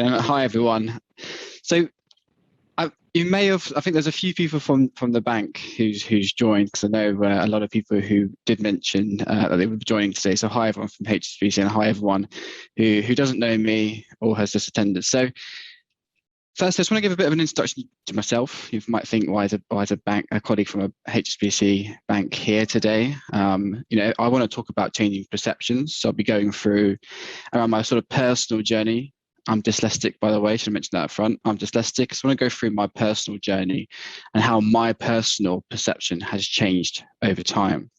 Hi, everyone. So you may have, I think there's a few people from the bank who's joined, because I know a lot of people who did mention that they would be joining today. So hi, everyone from HSBC, and hi, everyone who doesn't know me or has just attended. So first, I just want to give a bit of an introduction to myself. You might think, why is a colleague from a HSBC bank here today? I want to talk about changing perceptions. So I'll be going through around my sort of personal journey. I'm dyslexic, by the way, should I mention that up front? I'm dyslexic, so I want to go through my personal journey and how my personal perception has changed over time,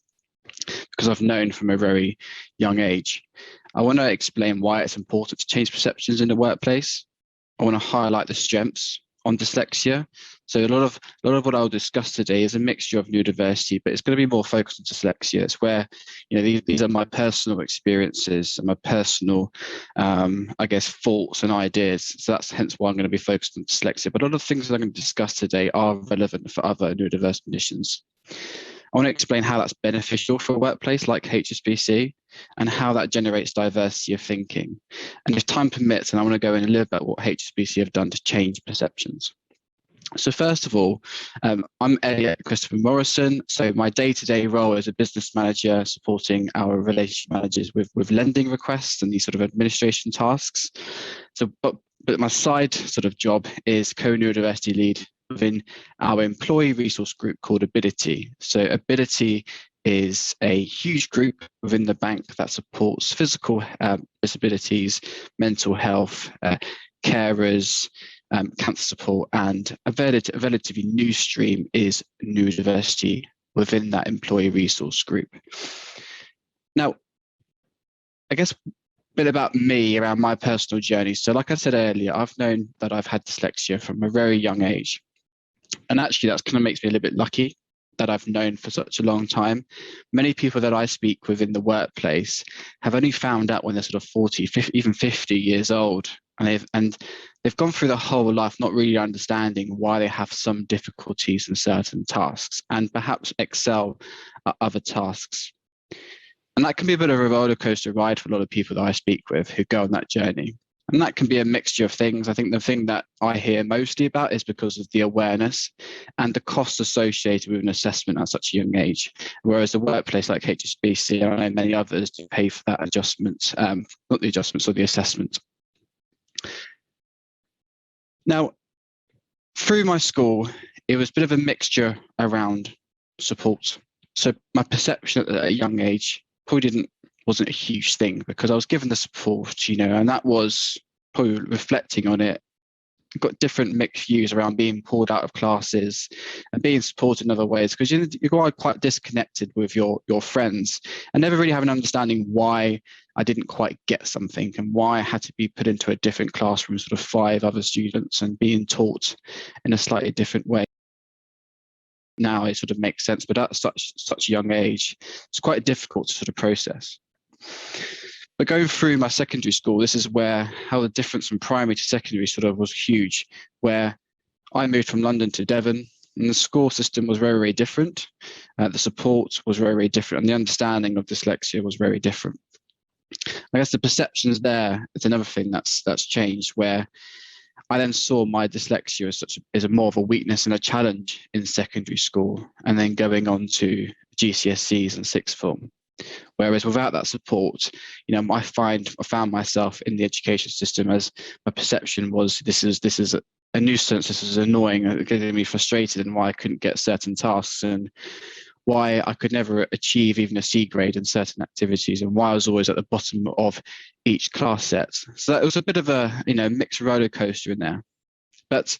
because I've known from a very young age. I want to explain why it's important to change perceptions in the workplace. I want to highlight the strengths on dyslexia. So a lot of what I'll discuss today is a mixture of neurodiversity, but it's going to be more focused on dyslexia. It's where, these are my personal experiences and my personal, thoughts and ideas. So that's hence why I'm going to be focused on dyslexia. But a lot of things that I'm going to discuss today are relevant for other neurodiverse conditions. I want to explain how that's beneficial for a workplace like HSBC and how that generates diversity of thinking. And if time permits, and I want to go in a little bit what HSBC have done to change perceptions. So first of all, I'm Elliott Christopher Morrison. So my day-to-day role as a business manager, supporting our relationship managers with lending requests and these sort of administration tasks. So, but my side sort of job is Co-Neurodiversity lead within our employee resource group called Ability. So Ability is a huge group within the bank that supports physical disabilities, mental health, carers, cancer support, and a relatively new stream is neurodiversity within that employee resource group. Now, I guess a bit about me around my personal journey. So like I said earlier, I've known that I've had dyslexia from a very young age. And actually, that kind of makes me a little bit lucky that I've known for such a long time. Many people that I speak with in the workplace have only found out when they're sort of 40, 50, even 50 years old. And they've gone through their whole life not really understanding why they have some difficulties in certain tasks and perhaps excel at other tasks. And that can be a bit of a roller coaster ride for a lot of people that I speak with who go on that journey. And that can be a mixture of things. I think the thing that I hear mostly about is because of the awareness and the costs associated with an assessment at such a young age. Whereas a workplace like HSBC, and I know many others, do pay for that adjustment, not the adjustments or the assessment. Now, through my school, it was a bit of a mixture around support. So my perception at a young age probably wasn't a huge thing because I was given the support, and that was probably reflecting on it. I've got different mixed views around being pulled out of classes and being supported in other ways because you're quite disconnected with your friends and never really have an understanding why I didn't quite get something and why I had to be put into a different classroom, sort of 5 other students and being taught in a slightly different way. Now it sort of makes sense, but at such a young age, it's quite difficult to sort of process. But going through my secondary school, this is how the difference from primary to secondary sort of was huge, where I moved from London to Devon, and the school system was very, very different. The support was very, very different, and the understanding of dyslexia was very different. I guess the perceptions there is another thing that's changed, where I then saw my dyslexia as more of a weakness and a challenge in secondary school, and then going on to GCSEs and sixth form. Whereas without that support, I found myself in the education system as my perception was this is a nuisance, this is annoying, getting me frustrated, and why I couldn't get certain tasks and why I could never achieve even a C grade in certain activities, and why I was always at the bottom of each class set. So that was a bit of a mixed roller coaster in there. But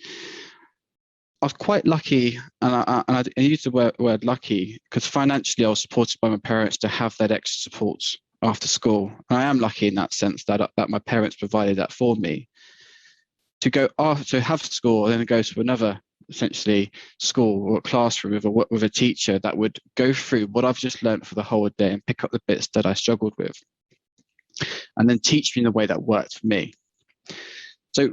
I was quite lucky, and I use the word lucky because financially I was supported by my parents to have that extra support after school. And I am lucky in that sense that my parents provided that for me. To have school and then go to another essentially school or a classroom with a teacher that would go through what I've just learned for the whole day and pick up the bits that I struggled with and then teach me in the way that worked for me. So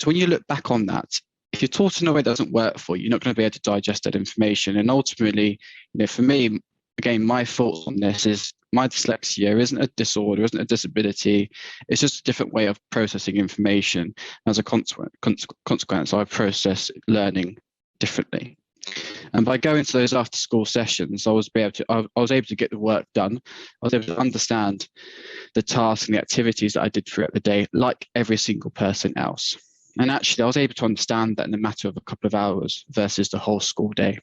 when you look back on that, if you're taught in a way that doesn't work for you, you're not going to be able to digest that information. And ultimately, for me, again, my thoughts on this is my dyslexia isn't a disorder, isn't a disability. It's just a different way of processing information. As a consequence, I process learning differently. And by going to those after school sessions, I was able to get the work done. I was able to understand the tasks and the activities that I did throughout the day, like every single person else. And actually, I was able to understand that in a matter of a couple of hours versus the whole school day.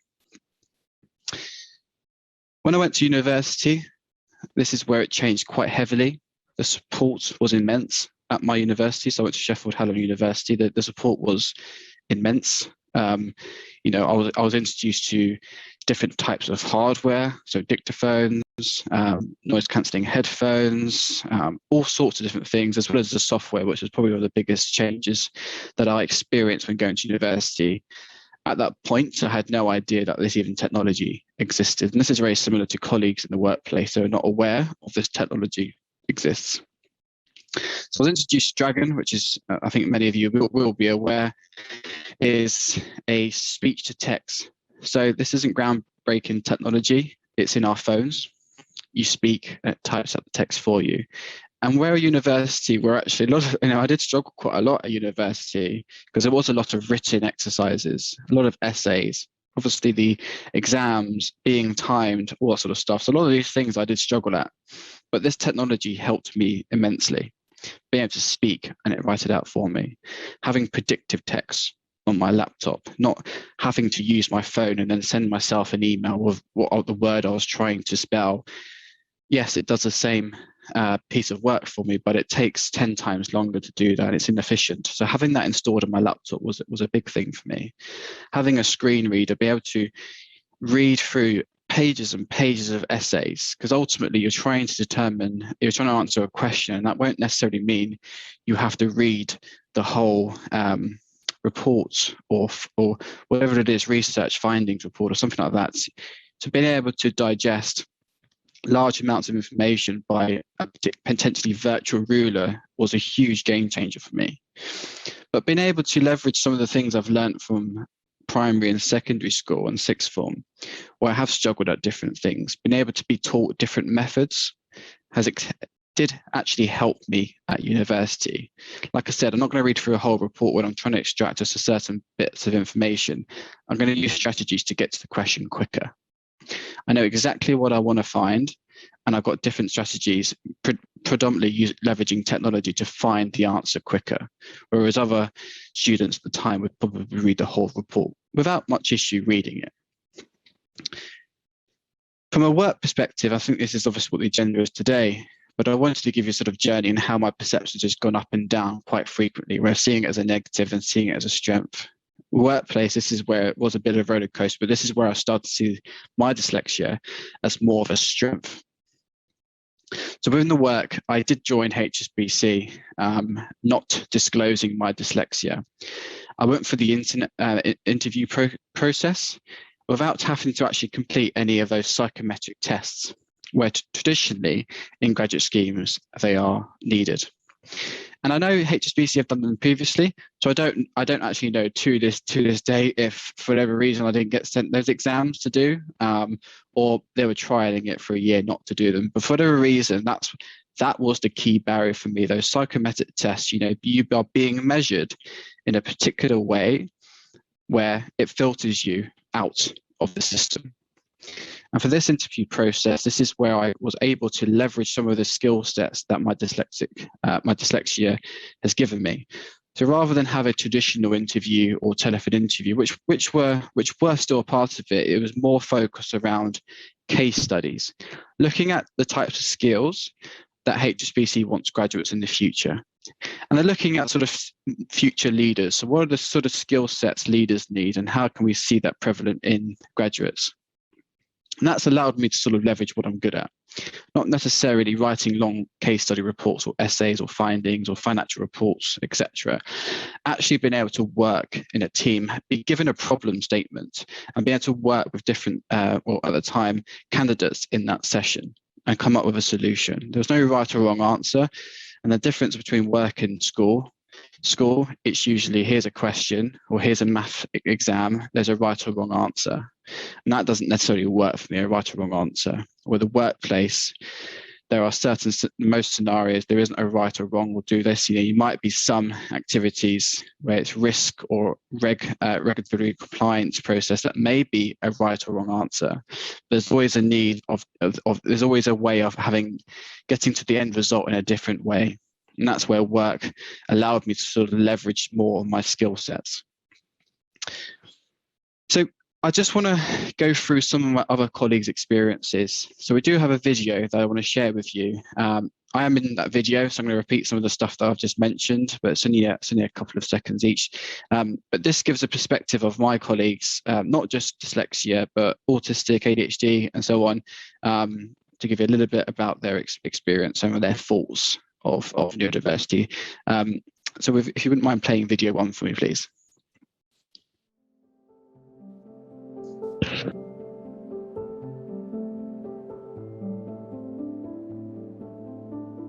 When I went to university, this is where it changed quite heavily. The support was immense at my university. So I went to Sheffield Hallam University. The support was immense. You know, I was introduced to different types of hardware, so dictaphones, noise cancelling headphones, all sorts of different things, as well as the software, which was probably one of the biggest changes that I experienced when going to university. At that point, I had no idea that this even technology existed. And this is very similar to colleagues in the workplace who are not aware of this technology exists. So I was introduced to Dragon, which is, I think many of you will be aware, is a speech to text. So this isn't groundbreaking technology. It's in our phones. You speak, it types up the text for you. And where at university, we're actually a lot of, I did struggle quite a lot at university because there was a lot of written exercises, a lot of essays, obviously the exams being timed, all that sort of stuff. So a lot of these things I did struggle at, but this technology helped me immensely. Being able to speak and it write it out for me, having predictive text on my laptop, not having to use my phone and then send myself an email with what the word I was trying to spell. Yes, it does the same piece of work for me, but it takes 10 times longer to do that. It's inefficient. So having that installed on my laptop was a big thing for me. Having a screen reader, be able to read through pages and pages of essays, because ultimately you're trying to answer a question, and that won't necessarily mean you have to read the whole report or whatever it is, research findings report or something like that. So being able to digest large amounts of information by a potentially virtual ruler was a huge game changer for me. But being able to leverage some of the things I've learned from primary and secondary school and sixth form, where I have struggled at different things, being able to be taught different methods did actually help me at university. Like I said, I'm not going to read through a whole report when I'm trying to extract just a certain bits of information. I'm going to use strategies to get to the question quicker. I know exactly what I want to find, and I've got different strategies, predominantly leveraging technology to find the answer quicker, whereas other students at the time would probably read the whole report without much issue reading it. From a work perspective, I think this is obviously what the agenda is today, but I wanted to give you a sort of journey in how my perceptions has gone up and down quite frequently, where seeing it as a negative and seeing it as a strength. Workplace, this is where it was a bit of a roller coaster, but this is where I started to see my dyslexia as more of a strength. So within the work, I did join HSBC, not disclosing my dyslexia. I went for the interview process without having to actually complete any of those psychometric tests, where traditionally in graduate schemes, they are needed. And I know HSBC have done them previously, so I don't actually know to this day if for whatever reason I didn't get sent those exams to do, or they were trialing it for a year not to do them. But for whatever reason, that was the key barrier for me. Those psychometric tests, you are being measured in a particular way where it filters you out of the system. And for this interview process, this is where I was able to leverage some of the skill sets that my dyslexia has given me. So rather than have a traditional interview or telephone interview, which were still a part of it, it was more focused around case studies, looking at the types of skills that HSBC wants graduates in the future. And they're looking at sort of future leaders. So what are the sort of skill sets leaders need, and how can we see that prevalent in graduates? And that's allowed me to sort of leverage what I'm good at, not necessarily writing long case study reports or essays or findings or financial reports, etc. Actually being able to work in a team, be given a problem statement and be able to work with different, at the time, candidates in that session and come up with a solution. There's no right or wrong answer. And the difference between work and school school, it's usually here's a question or here's a math exam, there's a right or wrong answer. And that doesn't necessarily work for me, a right or wrong answer. With the workplace, there are most scenarios, there isn't a right or wrong, we'll do this. You might be some activities where it's risk or regulatory compliance process that may be a right or wrong answer. There's always a need there's always a way of getting to the end result in a different way. And that's where work allowed me to sort of leverage more of my skill sets. So I just want to go through some of my other colleagues' experiences. So we do have a video that I want to share with you. I am in that video, so I'm going to repeat some of the stuff that I've just mentioned, but it's only a couple of seconds each. But this gives a perspective of my colleagues, not just dyslexia, but autistic, ADHD, and so on, to give you a little bit about their experience, some of their faults of neurodiversity. So if you wouldn't mind playing video 1 for me, please.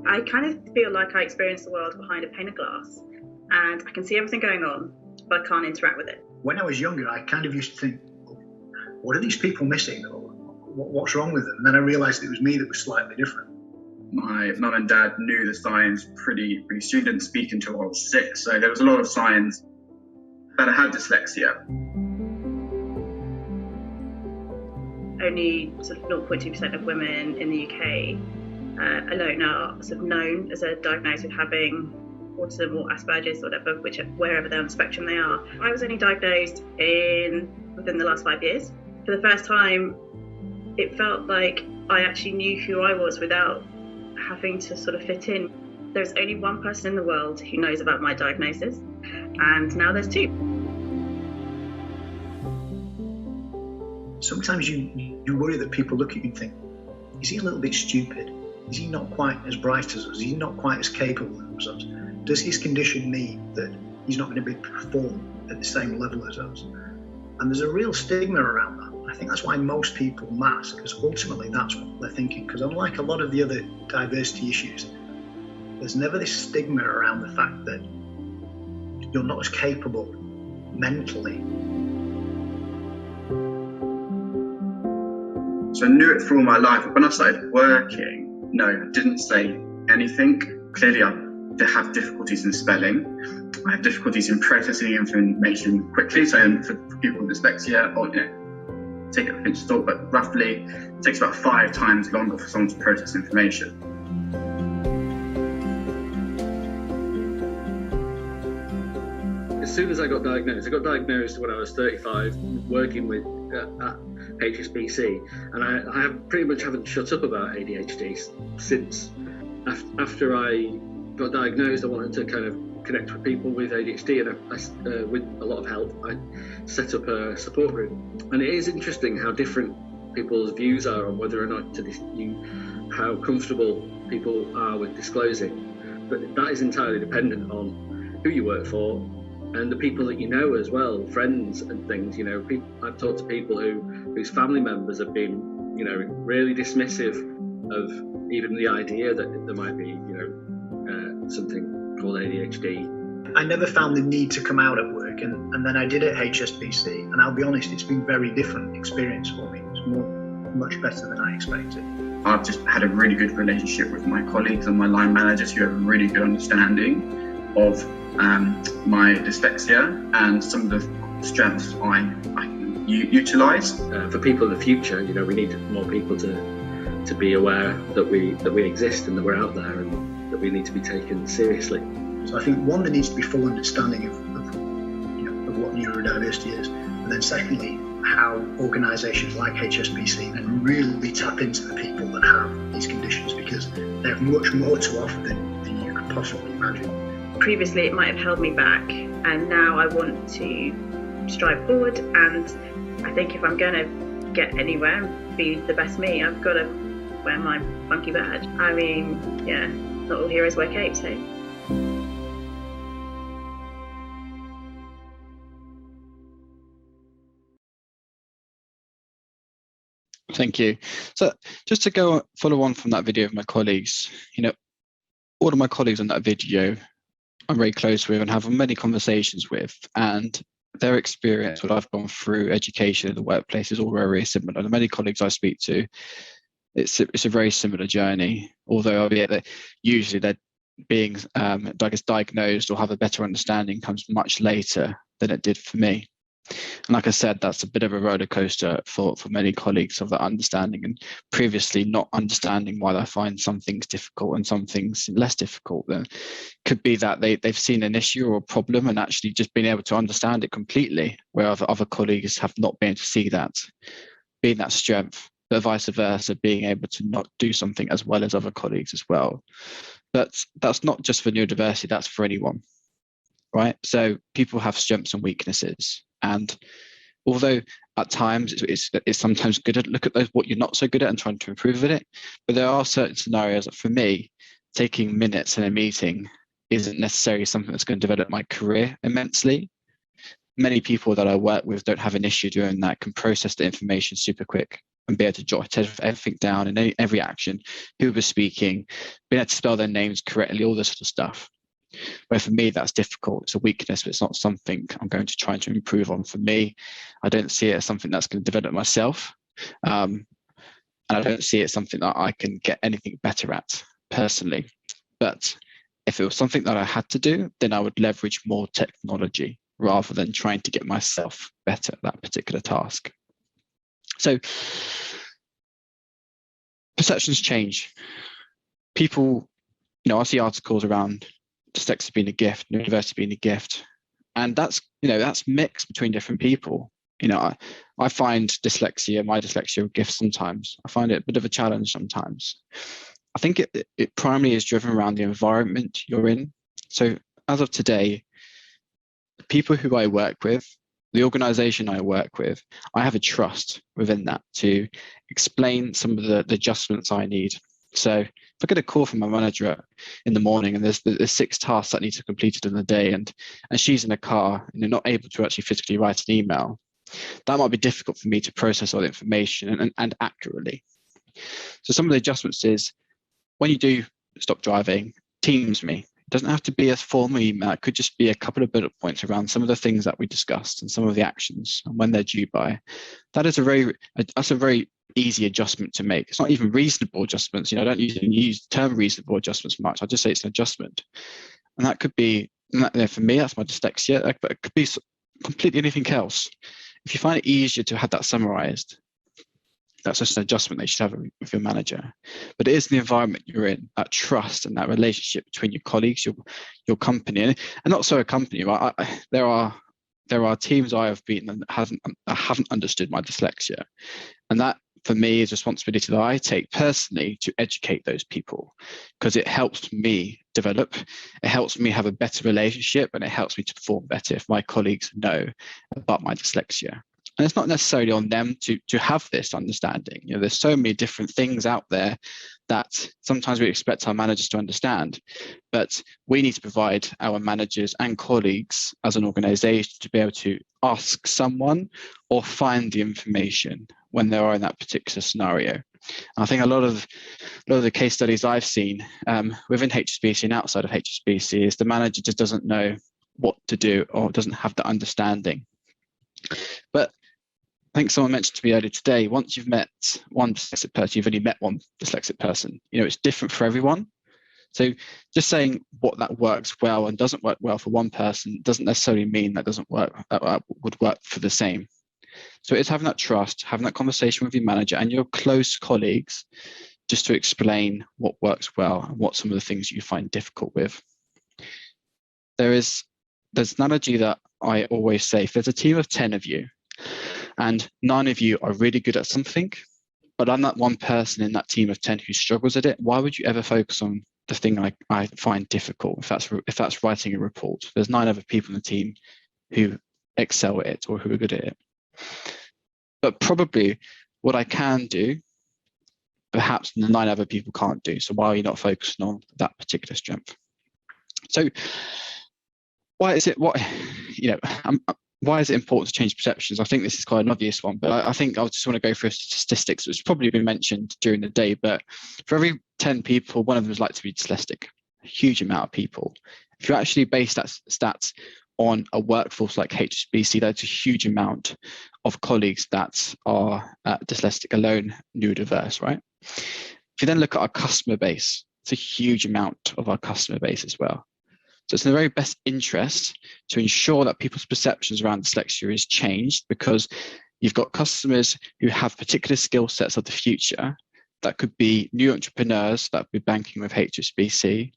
I kind of feel like I experience the world behind a pane of glass, and I can see everything going on, but I can't interact with it. When I was younger, I kind of used to think, what are these people missing? Or what's wrong with them? And then I realised it was me that was slightly different. My mum and dad knew the signs pretty soon, didn't speak until I was 6. So there was a lot of signs that I had dyslexia. Only sort of 0.2% of women in the UK alone are sort of known as diagnosed with having autism or Asperger's or whatever, wherever they're on the spectrum they are. I was only diagnosed within the last 5 years. For the first time, it felt like I actually knew who I was without having to sort of fit in. There's only one person in the world who knows about my diagnosis, and now there's 2. Sometimes you worry that people look at you and think, is he a little bit stupid? Is he not quite as bright as us? Is he not quite as capable as us? Does his condition mean that he's not going to be perform at the same level as us? And there's a real stigma around that. I think that's why most people mask, because ultimately that's what they're thinking. Because unlike a lot of the other diversity issues, there's never this stigma around the fact that you're not as capable mentally. So I knew it through all my life. When I started working, no, I didn't say anything. Clearly, I have difficulties in spelling. I have difficulties in processing information quickly. So for people with dyslexia, or take it with a pinch of salt, but roughly it takes about 5 times longer for someone to process information. As soon as I got diagnosed when I was 35, working with at HSBC, and I pretty much haven't shut up about ADHD since. After I got diagnosed, I wanted to kind of connect with people with ADHD, and I, with a lot of help, I set up a support group. And it is interesting how different people's views are on whether or not how comfortable people are with disclosing. But that is entirely dependent on who you work for and the people that you know as well, friends and things. I've talked to people whose family members have been, really dismissive of even the idea that there might be, something called ADHD. I never found the need to come out at work, and then I did at HSBC, and I'll be honest, it's been a very different experience for me. It's much better than I expected. I've just had a really good relationship with my colleagues and my line managers who have a really good understanding of my dyslexia and some of the strengths I can utilise. For people in the future, we need more people to be aware that we exist and that we're out there and that we need to be taken seriously. So I think one, there needs to be full understanding of what neurodiversity is, and then secondly, how organisations like HSBC can really tap into the people that have these conditions, because they have much more to offer than you could possibly imagine. Previously it might have held me back, and now I want to strive forward, and I think if I'm going to get anywhere and be the best me, I've got to wear my funky badge. I mean, yeah, not all heroes wear capes, hey? Thank you. So just to follow on from that video of my colleagues, all of my colleagues on that video very close with and have many conversations with, and their experience, what I've gone through, education in the workplace is all very similar. The many colleagues I speak to, it's a very similar journey, although albeit that usually they're being diagnosed or have a better understanding comes much later than it did for me. And like I said, that's a bit of a roller coaster for many colleagues of that understanding, and previously not understanding why they find some things difficult and some things less difficult. Then could be that they've seen an issue or a problem and actually just been able to understand it completely, where other colleagues have not been able to see that, being that strength, but vice versa, being able to not do something as well as other colleagues as well. But that's not just for neurodiversity, that's for anyone, right? So people have strengths and weaknesses. And although at times it's sometimes good to look at those, what you're not so good at and trying to improve at it, but there are certain scenarios that for me, taking minutes in a meeting isn't necessarily something that's going to develop my career immensely. Many people that I work with don't have an issue doing that, can process the information super quick and be able to jot everything down in every action, who was speaking, being able to spell their names correctly, all this sort of stuff. Where for me, that's difficult. It's a weakness, but it's not something I'm going to try to improve on. For me, I don't see it as something that's going to develop myself. And I don't see it as something that I can get anything better at personally. But if it was something that I had to do, then I would leverage more technology rather than trying to get myself better at that particular task. So perceptions change. People, I see articles around dyslexia being a gift, neurodiversity being a gift, and that's mixed between different people. I find my dyslexia a gift sometimes. I find it a bit of a challenge sometimes. I think it primarily is driven around the environment you're in. So as of today, the people who I work with, the organization I work with, I have a trust within that to explain some of the adjustments I need. So if I get a call from my manager in the morning and there's 6 tasks that need to be completed in the day, and she's in a car and not able to actually physically write an email, that might be difficult for me to process all the information and accurately. So some of the adjustments is, when you do stop driving, Teams me. It doesn't have to be a formal email. It could just be a couple of bullet points around some of the things that we discussed and some of the actions and when they're due by. That's a very easy adjustment to make. It's not even reasonable adjustments. I don't use the term reasonable adjustments much. I just say it's an adjustment. And that could be, for me, that's my dyslexia, but it could be completely anything else. If you find it easier to have that summarized, that's just an adjustment they should have with your manager. But it is the environment you're in, that trust and that relationship between your colleagues, your company, and not so a company. Right? There are teams I have been and haven't understood my dyslexia, and that for me is a responsibility that I take personally to educate those people, because it helps me develop, it helps me have a better relationship, and it helps me to perform better if my colleagues know about my dyslexia. And it's not necessarily on them to have this understanding. There's so many different things out there that sometimes we expect our managers to understand, but we need to provide our managers and colleagues as an organization to be able to ask someone or find the information when they are in that particular scenario. And I think a lot of the case studies I've seen within HSBC and outside of HSBC is the manager just doesn't know what to do or doesn't have the understanding. But I think someone mentioned to me earlier today, once you've met one dyslexic person, you've only met one dyslexic person. It's different for everyone. So just saying what that works well and doesn't work well for one person doesn't necessarily mean that would work for the same. So it's having that trust, having that conversation with your manager and your close colleagues, just to explain what works well and what some of the things you find difficult with. There's an analogy that I always say: if there's a team of 10 of you and 9 of you are really good at something, but I'm that one person in that team of 10 who struggles at it, why would you ever focus on the thing I find difficult? If that's writing a report, there's 9 other people in the team who excel at it or who are good at it. But probably what I can do, perhaps the 9 other people can't do. So why are you not focusing on that particular strength? So why is it important to change perceptions? I think this is quite an obvious one, but I think I just want to go through statistics, which has probably been mentioned during the day. But for every 10 people, one of them is likely to be dyslexic. A huge amount of people. If you actually base that stats on a workforce like HSBC, that's a huge amount of colleagues that are dyslexic alone, neurodiverse, right? If you then look at our customer base, it's a huge amount of our customer base as well. So it's in the very best interest to ensure that people's perceptions around dyslexia is changed, because you've got customers who have particular skill sets of the future. That could be new entrepreneurs that would be banking with HSBC.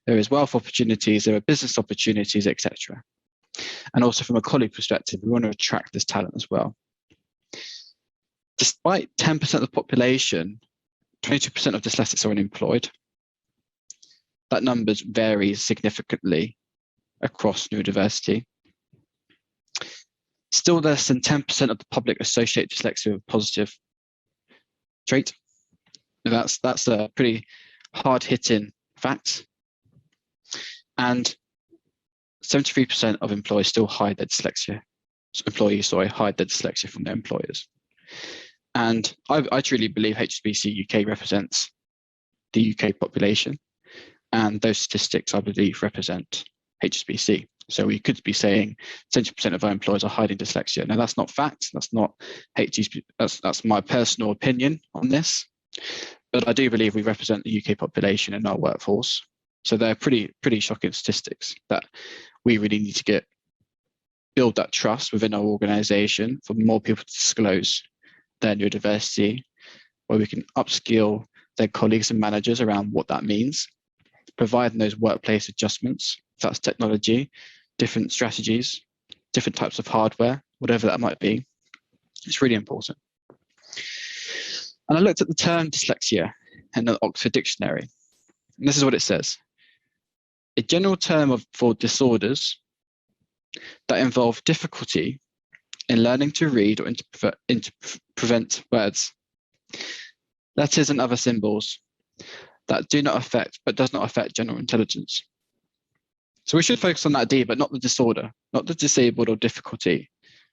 There is wealth opportunities, there are business opportunities, etc. And also from a colleague perspective, we want to attract this talent as well. Despite 10% of the population, 22% of dyslexics are unemployed. That number varies significantly across neurodiversity. Still less than 10% of the public associate dyslexia with a positive trait. That's a pretty hard-hitting fact. And 73% of employees still hide their dyslexia. Hide their dyslexia from their employers. And I truly believe HSBC UK represents the UK population, and those statistics, I believe, represent HSBC. So we could be saying 70% of our employers are hiding dyslexia. Now, that's not fact. That's not HSBC. That's my personal opinion on this. But I do believe we represent the UK population in our workforce. So they're pretty shocking statistics that we really need to build that trust within our organisation for more people to disclose their neurodiversity, where we can upskill their colleagues and managers around what that means, providing those workplace adjustments. If that's technology, different strategies, different types of hardware, whatever that might be. It's really important. And I looked at the term dyslexia in the Oxford Dictionary, and this is what it says. A general term for disorders that involve difficulty in learning to read or prevent words, letters and other symbols that does not affect general intelligence. So we should focus on that D, but not the disorder, not the disabled or difficulty.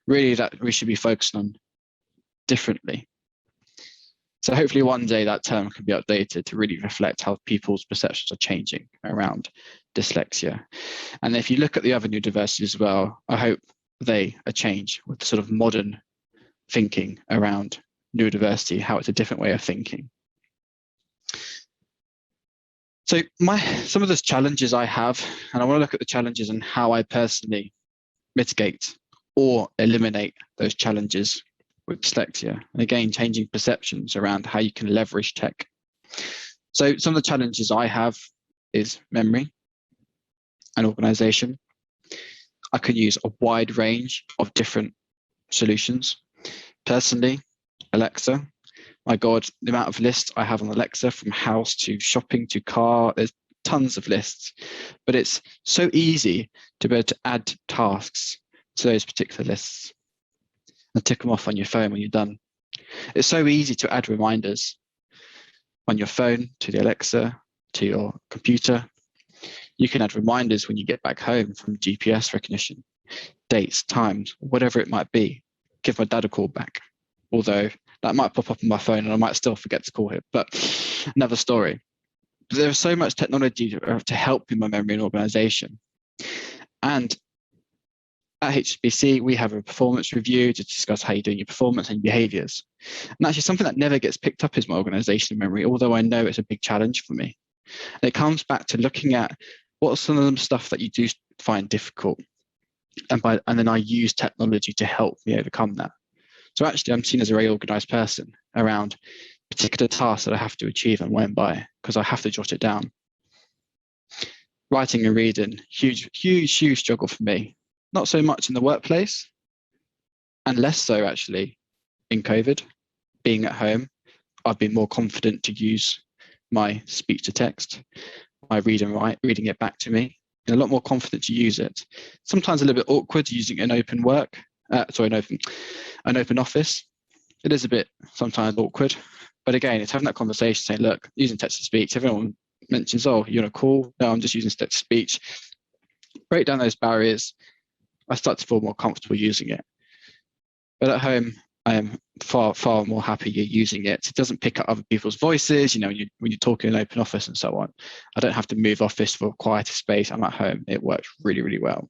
Really, that we should be focusing on differently. So hopefully one day that term can be updated to really reflect how people's perceptions are changing around dyslexia. And if you look at the other neurodiversities as well, I hope they are changed with the sort of modern thinking around neurodiversity, how it's a different way of thinking. So some of those challenges I have, and I want to look at the challenges and how I personally mitigate or eliminate those challenges with dyslexia. And again, changing perceptions around how you can leverage tech. So some of the challenges I have is memory and organization. I can use a wide range of different solutions. Personally, Alexa, my God, the amount of lists I have on Alexa, from house to shopping to car, there's tons of lists, but it's so easy to be able to add tasks to those particular lists and tick them off on your phone when you're done. It's so easy to add reminders on your phone, to the Alexa, to your computer. You can add reminders when you get back home from GPS recognition, dates, times, whatever it might be. Give my dad a call back, although that might pop up on my phone and I might still forget to call him, but another story. There's so much technology to help in my memory and organization. And at HSBC, we have a performance review to discuss how you're doing your performance and behaviors. And actually something that never gets picked up is my organizational memory, although I know it's a big challenge for me. And it comes back to looking at what are some of the stuff that you do find difficult. And then I use technology to help me overcome that. So actually I'm seen as a very organized person around particular tasks that I have to achieve and when by, because I have to jot it down. Writing and reading, huge struggle for me. Not so much in the workplace, and less so actually in COVID. Being at home, I've been more confident to use my speech to text, my read and write, reading it back to me, and a lot more confident to use it. Sometimes a little bit awkward using an open office. It is a bit sometimes awkward, but again, it's having that conversation saying, look, using text to speech, everyone mentions, oh, you're on a call. No, I'm just using text to speech. Break down those barriers. I start to feel more comfortable using it. But at home, I am far more happy you're using it. It doesn't pick up other people's voices, when you're talking in an open office and so on. I don't have to move office for a quieter space. I'm at home. It works really, really well.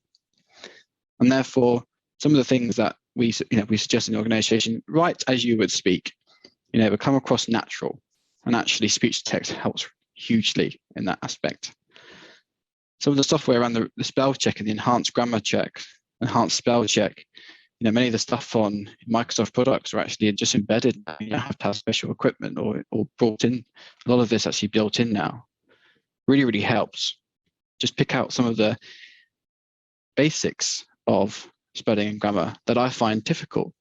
And therefore, some of the things that we suggest in the organization, write as you would speak, but come across natural. And actually speech to text helps hugely in that aspect. Some of the software around the spell check and the enhanced grammar check, enhanced spell check, many of the stuff on Microsoft products are actually just embedded. You don't have to have special equipment or brought in. A lot of this actually built in now. Really, really helps. Just pick out some of the basics of spelling and grammar that I find difficult,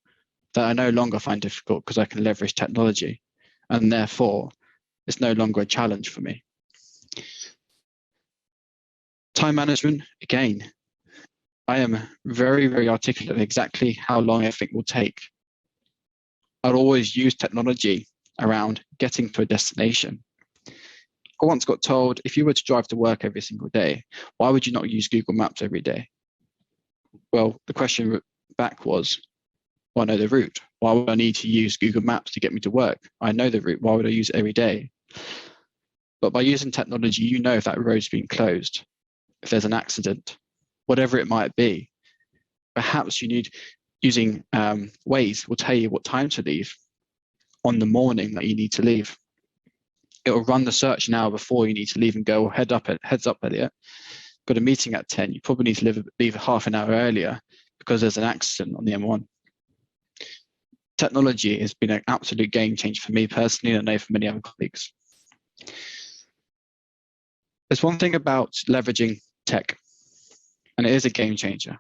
that I no longer find difficult because I can leverage technology. And therefore, it's no longer a challenge for me. Time management, again, I am very, very articulate in exactly how long everything will take. I'll always use technology around getting to a destination. I once got told, if you were to drive to work every single day, why would you not use Google Maps every day? Well, the question back was, well, I know the route. Why would I need to use Google Maps to get me to work? I know the route. Why would I use it every day? But by using technology, if that road's been closed, if there's an accident, whatever it might be. Perhaps you need using Waze will tell you what time to leave on the morning that you need to leave. It will run the search an hour before you need to leave and go, heads up, Elliott. Got a meeting at 10. You probably need to leave half an hour earlier because there's an accident on the M1. Technology has been an absolute game changer for me personally, and I know for many other colleagues. There's one thing about leveraging tech, and it is a game changer.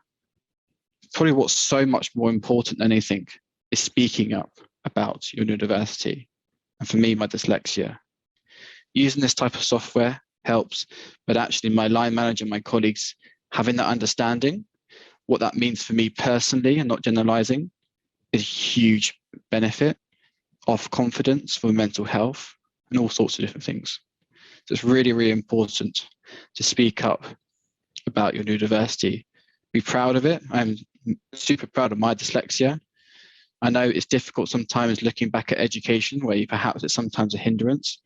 Probably what's so much more important than anything is speaking up about your neurodiversity. And for me, my dyslexia. Using this type of software helps, but actually my line manager and my colleagues having that understanding, what that means for me personally and not generalizing, is a huge benefit of confidence for mental health and all sorts of different things. So it's really, really important to speak up about your neurodiversity. Be proud of it. I'm super proud of my dyslexia. I know it's difficult sometimes looking back at education where perhaps it's sometimes a hindrance,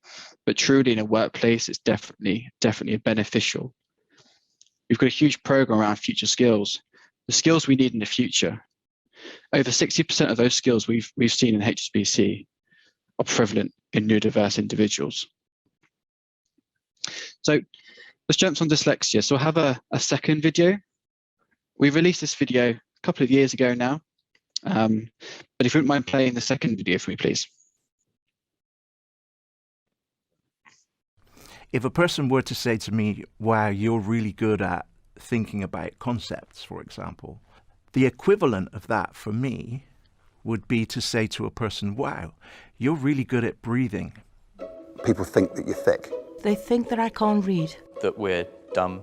but truly in a workplace, it's definitely beneficial. We've got a huge program around future skills, the skills we need in the future. Over 60% of those skills we've seen in HSBC are prevalent in neurodiverse individuals. So let's jump on dyslexia. So I'll have a second video. We released this video a couple of years ago now, but if you wouldn't mind playing the second video for me, please. If a person were to say to me, wow, you're really good at thinking about concepts, for example, the equivalent of that for me would be to say to a person, wow, you're really good at breathing. People think that you're thick. They think that I can't read. That we're dumb,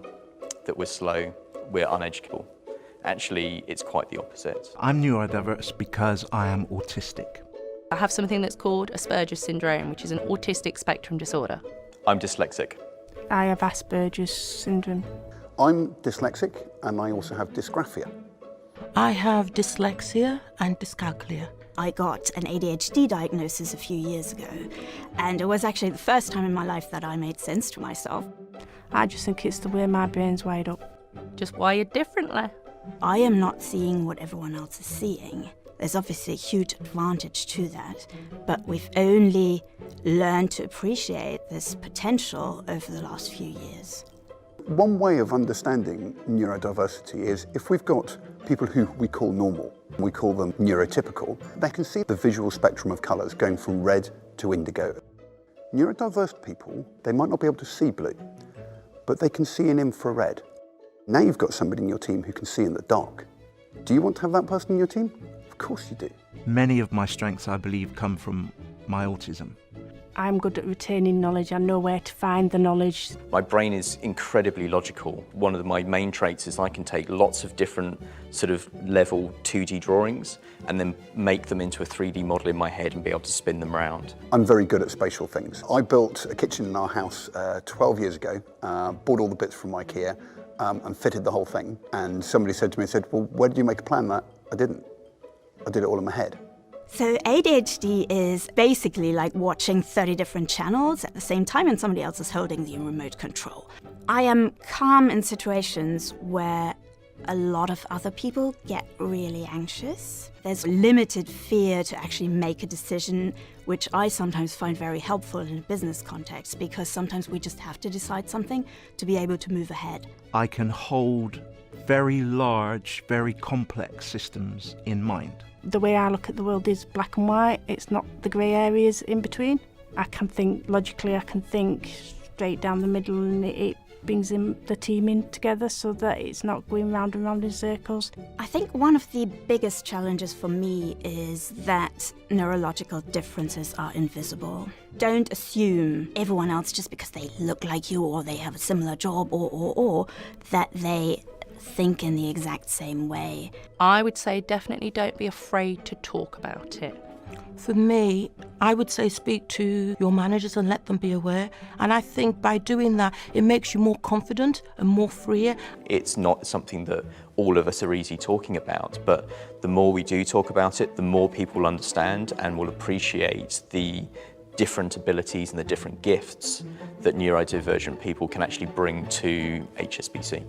that we're slow, we're uneducable. Actually, it's quite the opposite. I'm neurodiverse because I am autistic. I have something that's called Asperger's syndrome, which is an autistic spectrum disorder. I'm dyslexic. I have Asperger's syndrome. I'm dyslexic and I also have dysgraphia. I have dyslexia and dyscalculia. I got an ADHD diagnosis a few years ago, and it was actually the first time in my life that I made sense to myself. I just think it's the way my brain's wired up. Just wired differently. I am not seeing what everyone else is seeing. There's obviously a huge advantage to that, but we've only learned to appreciate this potential over the last few years. One way of understanding neurodiversity is if we've got people who we call normal, we call them neurotypical, they can see the visual spectrum of colours going from red to indigo. Neurodiverse people, they might not be able to see blue, but they can see in infrared. Now you've got somebody in your team who can see in the dark. Do you want to have that person in your team? Of course you do. Many of my strengths, I believe, come from my autism. I'm good at retaining knowledge. I know where to find the knowledge. My brain is incredibly logical. One of my main traits is I can take lots of different sort of level 2D drawings and then make them into a 3D model in my head and be able to spin them around. I'm very good at spatial things. I built a kitchen in our house 12 years ago, bought all the bits from IKEA and fitted the whole thing. And somebody said to me, well, where did you make a plan that? I didn't. I did it all in my head. So ADHD is basically like watching 30 different channels at the same time and somebody else is holding the remote control. I am calm in situations where a lot of other people get really anxious. There's limited fear to actually make a decision, which I sometimes find very helpful in a business context, because sometimes we just have to decide something to be able to move ahead. I can hold very large, very complex systems in mind. The way I look at the world is black and white. It's not the grey areas in between. I can think logically, I can think straight down the middle, and it brings the team in together so that it's not going round and round in circles. I think one of the biggest challenges for me is that neurological differences are invisible. Don't assume everyone else, just because they look like you or they have a similar job or that they think in the exact same way. I would say definitely don't be afraid to talk about it. For me, I would say speak to your managers and let them be aware. And I think by doing that, it makes you more confident and more freer. It's not something that all of us are easy talking about, but the more we do talk about it, the more people understand and will appreciate the different abilities and the different gifts that neurodivergent people can actually bring to HSBC.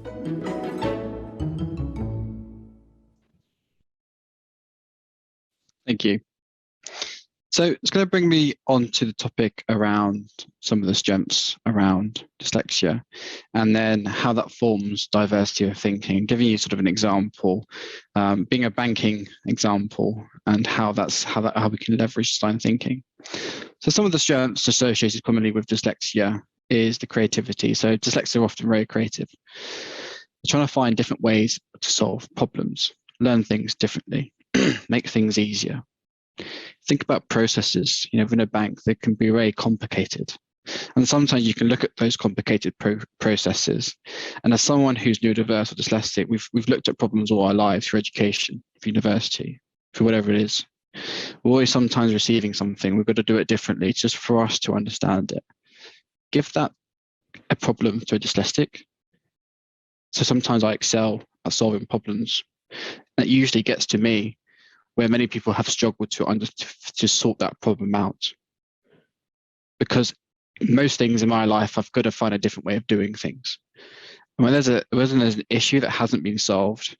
Thank you. So it's going to bring me on to the topic around some of the strengths around dyslexia, and then how that forms diversity of thinking, giving you sort of an example, being a banking example, and how we can leverage design thinking. So some of the strengths associated commonly with dyslexia is the creativity. So dyslexia are often very creative. They're trying to find different ways to solve problems, learn things differently, make things easier. Think about processes. Within a bank, they can be very complicated. And sometimes you can look at those complicated processes. And as someone who's neurodiverse or dyslexic, we've looked at problems all our lives through education, through university, for whatever it is. We're always sometimes receiving something. We've got to do it differently just for us to understand it. Give that a problem to a dyslexic. So sometimes I excel at solving problems. That usually gets to me, where many people have struggled to sort that problem out. Because most things in my life, I've got to find a different way of doing things. And when there's an issue that hasn't been solved,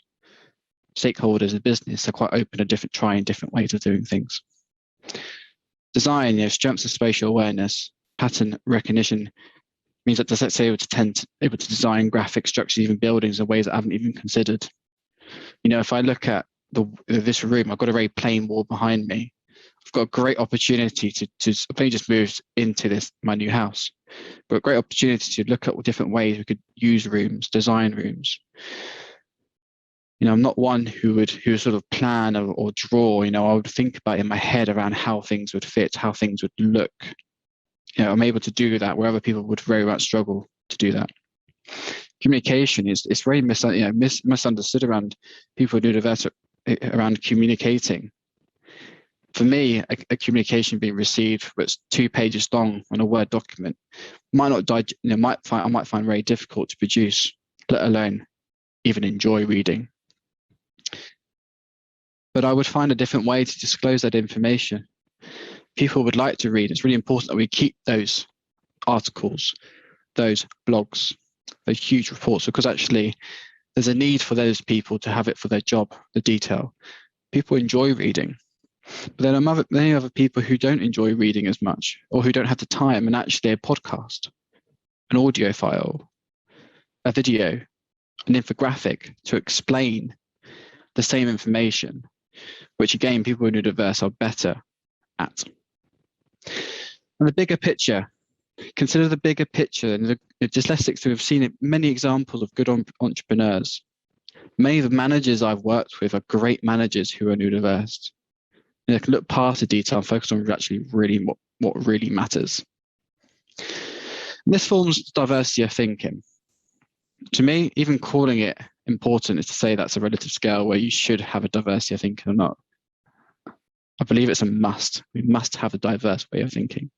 stakeholders in business are quite open to trying different ways of doing things. Design, strengths of spatial awareness, pattern recognition means that dyslexia able to design graphic structures, even buildings, in ways that I haven't even considered. If I look at this room, I've got a very plain wall behind me. I've got a great opportunity to I've only just moved into my new house, but a great opportunity to look at different ways we could use rooms, design rooms. I'm not one who would sort of plan or draw. I would think about in my head around how things would fit, how things would look. I'm able to do that where other people would very much struggle to do that. Communication is very misunderstood around people who do diverse around communicating. For me, a communication being received that's 2 pages long on a Word document I might find very difficult to produce, let alone even enjoy reading. But I would find a different way to disclose that information. People would like to read. It's really important that we keep those articles, those blogs, those huge reports, because actually there's a need for those people to have it for their job, the detail. People enjoy reading, but then there are many other people who don't enjoy reading as much, or who don't have the time, and actually a podcast, an audio file, a video, an infographic to explain the same information, which again, people who are neurodiverse are better at. And the bigger picture, consider the bigger picture, and the dyslexics who have seen many examples of good entrepreneurs. Many of the managers I've worked with are great managers who are neurodiverse. They can look past the detail and focus on actually really what really matters. And this forms diversity of thinking. To me, even calling it important is to say that's a relative scale where you should have a diversity of thinking or not. I believe it's a must. We must have a diverse way of thinking.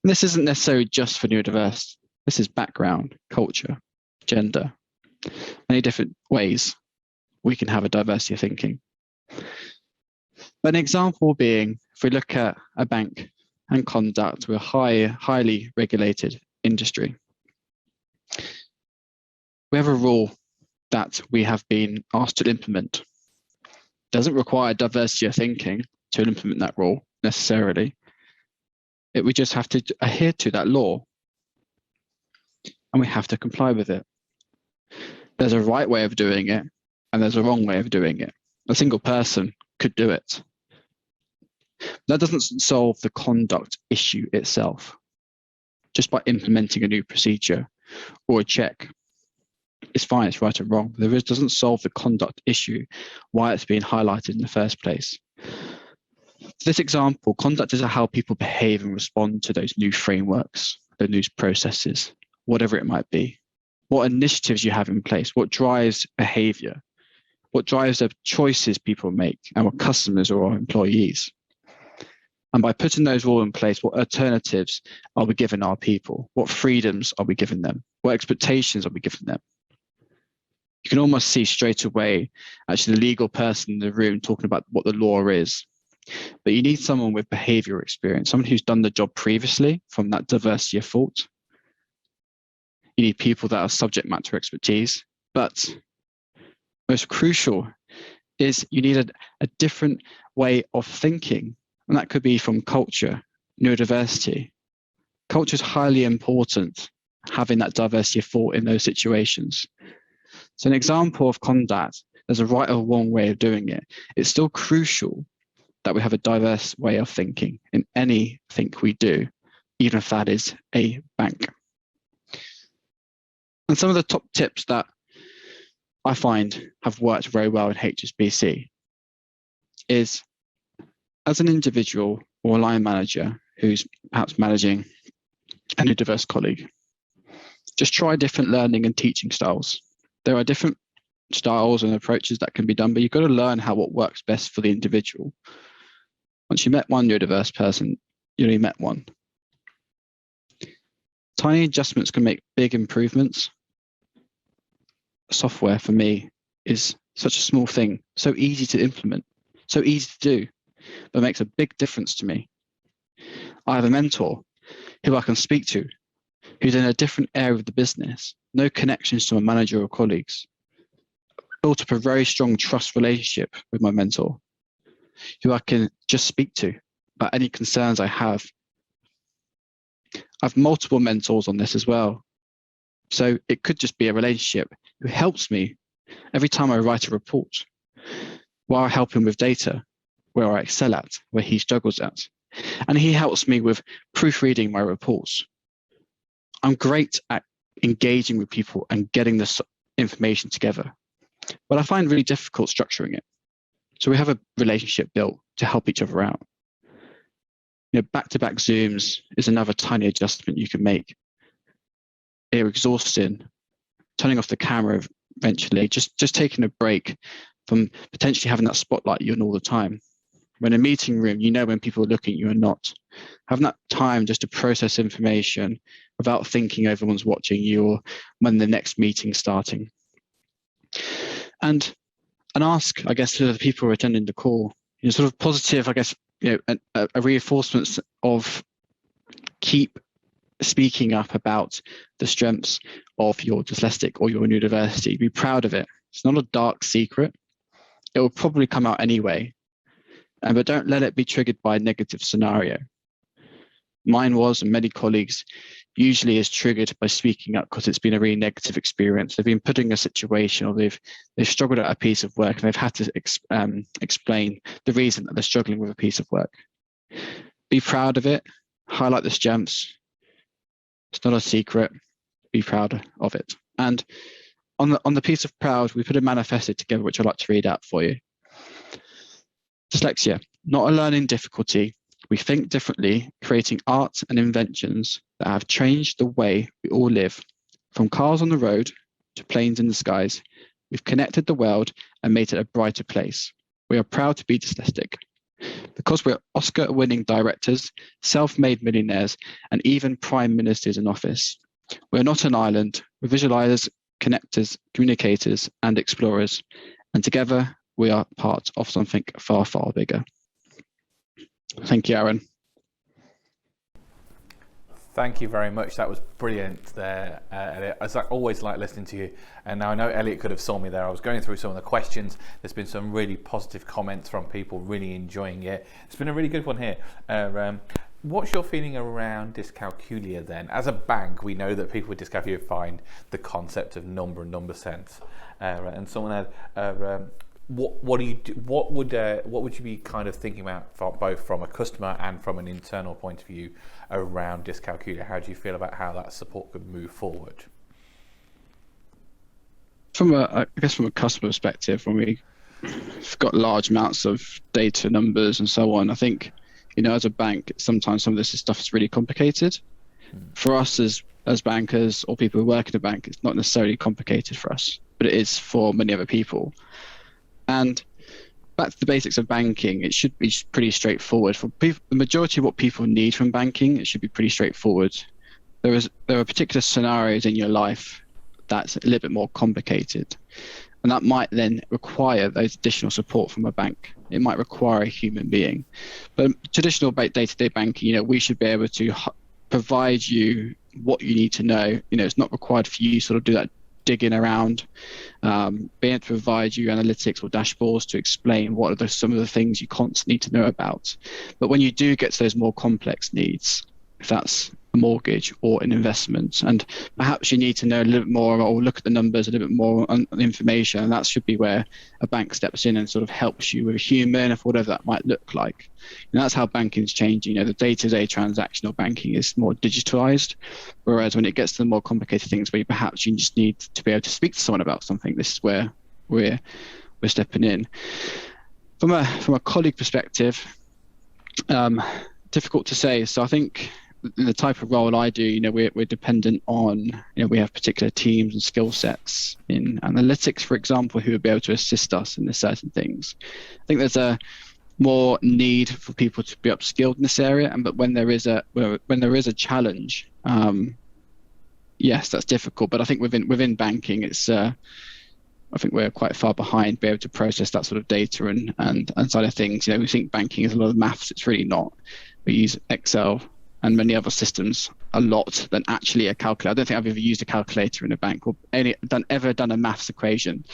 And this isn't necessarily just for neurodiverse. This is background, culture, gender, many different ways we can have a diversity of thinking. But an example being, if we look at a bank and conduct, we're a highly regulated industry. We have a rule that we have been asked to implement. It doesn't require diversity of thinking to implement that rule necessarily. We just have to adhere to that law, and we have to comply with it. There's a right way of doing it, and there's a wrong way of doing it. A single person could do it. That doesn't solve the conduct issue itself, just by implementing a new procedure or a check. It's fine, it's right or wrong. It doesn't solve the conduct issue, why it's being highlighted in the first place. For this example, conduct is how people behave and respond to those new frameworks, those new processes, whatever it might be. What initiatives you have in place, what drives behavior, what drives the choices people make, and what customers or employees. And by putting those all in place, what alternatives are we giving our people? What freedoms are we giving them? What expectations are we giving them? You can almost see straight away, actually, the legal person in the room talking about what the law is. But you need someone with behavior experience, someone who's done the job previously from that diversity of thought. You need people that have subject matter expertise. But most crucial is you need a different way of thinking. And that could be from culture, neurodiversity. Culture is highly important, having that diversity of thought in those situations. So an example of conduct, there's a right or wrong way of doing it. It's still crucial that we have a diverse way of thinking in anything we do, even if that is a bank. And some of the top tips that I find have worked very well in HSBC is, as an individual or a line manager who's perhaps managing a neurodiverse colleague, just try different learning and teaching styles. There are different styles and approaches that can be done, but you've got to learn what works best for the individual. Once you met one neurodiverse person, you only met one. Tiny adjustments can make big improvements. Software for me is such a small thing, so easy to implement, so easy to do, but makes a big difference to me. I have a mentor who I can speak to, who's in a different area of the business, no connections to my manager or colleagues. Built up a very strong trust relationship with my mentor, who I can just speak to about any concerns I have. I have multiple mentors on this as well. So it could just be a relationship who helps me every time I write a report, while I help him with data, where I excel at, where he struggles at. And he helps me with proofreading my reports. I'm great at engaging with people and getting this information together, but I find really difficult structuring it. So we have a relationship built to help each other out. Back-to-back Zooms is another tiny adjustment you can make. They're exhausting. Turning off the camera eventually, just taking a break from potentially having that spotlight you on all the time. When in a meeting room, you know when people are looking at you and not. Having that time just to process information without thinking everyone's watching you or when the next meeting's starting. And ask, I guess, to the people who are attending the call, sort of positive, I guess, a reinforcement of keep speaking up about the strengths of your dyslexic or your neurodiversity. Be proud of it. It's not a dark secret. It will probably come out anyway, but don't let it be triggered by a negative scenario. Mine was, and many colleagues usually is triggered by speaking up because it's been a really negative experience. They've been put in a situation, or they've struggled at a piece of work and they've had to explain the reason that they're struggling with a piece of work. Be proud of it. Highlight the strengths. It's not a secret. Be proud of it. And on the piece of proud, we put a manifesto together, which I'd like to read out for you. Dyslexia, not a learning difficulty. We think differently, creating art and inventions that have changed the way we all live. From cars on the road to planes in the skies, we've connected the world and made it a brighter place. We are proud to be dyslexic. Because we're Oscar-winning directors, self-made millionaires, and even prime ministers in office. We're not an island. We're visualizers, connectors, communicators, and explorers. And together, we are part of something far, far bigger. Thank you, Aaron. Thank you very much. That was brilliant there, Elliott. I always like listening to you. And now I know Elliott could have saw me there. I was going through some of the questions. There's been some really positive comments from people really enjoying it. It's been a really good one here. What's your feeling around dyscalculia then? As a bank, we know that people with dyscalculia find the concept of number and number sense. And someone had, what would you be kind of thinking about both from a customer and from an internal point of view around dyscalculia? How do you feel about how that support could move forward? I guess from a customer perspective, when we've got large amounts of data, numbers, and so on, I think, as a bank, sometimes some of this stuff is really complicated. For us as bankers or people who work in a bank, it's not necessarily complicated for us, but it is for many other people. And back to the basics of banking, it should be pretty straightforward. For people, the majority of what people need from banking, it should be pretty straightforward. There are particular scenarios in your life that's a little bit more complicated. And that might then require those additional support from a bank. It might require a human being. But traditional day-to-day banking, we should be able to provide you what you need to know. It's not required for you to sort of do that digging around, being able to provide you analytics or dashboards to explain what are some of the things you constantly need to know about. But when you do get to those more complex needs, if that's a mortgage or an investment, and perhaps you need to know a little bit more or look at the numbers a little bit more on the information, and that should be where a bank steps in and sort of helps you with a human, of whatever that might look like. And that's how banking is changing. The day-to-day transactional banking is more digitalized, whereas when it gets to the more complicated things where perhaps you just need to be able to speak to someone about something, this is where we're stepping in. From a colleague perspective, difficult to say. So I think the type of role I do, we're dependent on, we have particular teams and skill sets in analytics, for example, who will be able to assist us in certain things. I think there's a more need for people to be upskilled in this area, but when there is a challenge, yes, that's difficult. But I think within banking, it's I think we're quite far behind to be able to process that sort of data and side of things. We think banking is a lot of maths. It's really not. We use Excel and many other systems a lot than actually a calculator. I don't think I've ever used a calculator in a bank or ever done a maths equation.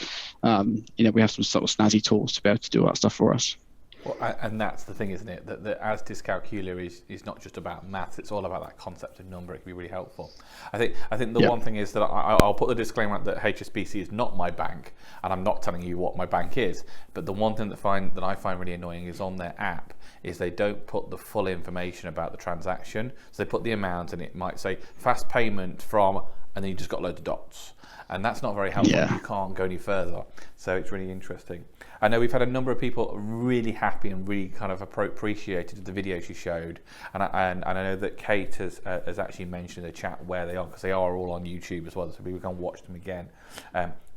We have some sort of snazzy tools to be able to do all that stuff for us. Well, and that's the thing, isn't it? That as dyscalculia is not just about maths; it's all about that concept of number. It can be really helpful. I think the one thing is that I'll put the disclaimer that HSBC is not my bank, and I'm not telling you what my bank is. But the one thing that I find really annoying is on their app is they don't put the full information about the transaction. So they put the amount, and it might say fast payment from, and then you just got loads of dots. And that's not very helpful. Yeah. You can't go any further. So it's really interesting. I know we've had a number of people really happy and really kind of appreciated the videos you showed. And I know that Kate has actually mentioned in the chat where they are, because they are all on YouTube as well, so people can watch them again.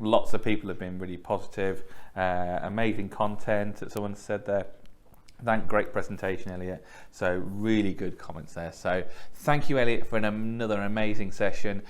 Lots of people have been really positive. Amazing content, that someone said there. Great presentation, Elliott. So really good comments there. So thank you, Elliott, for another amazing session.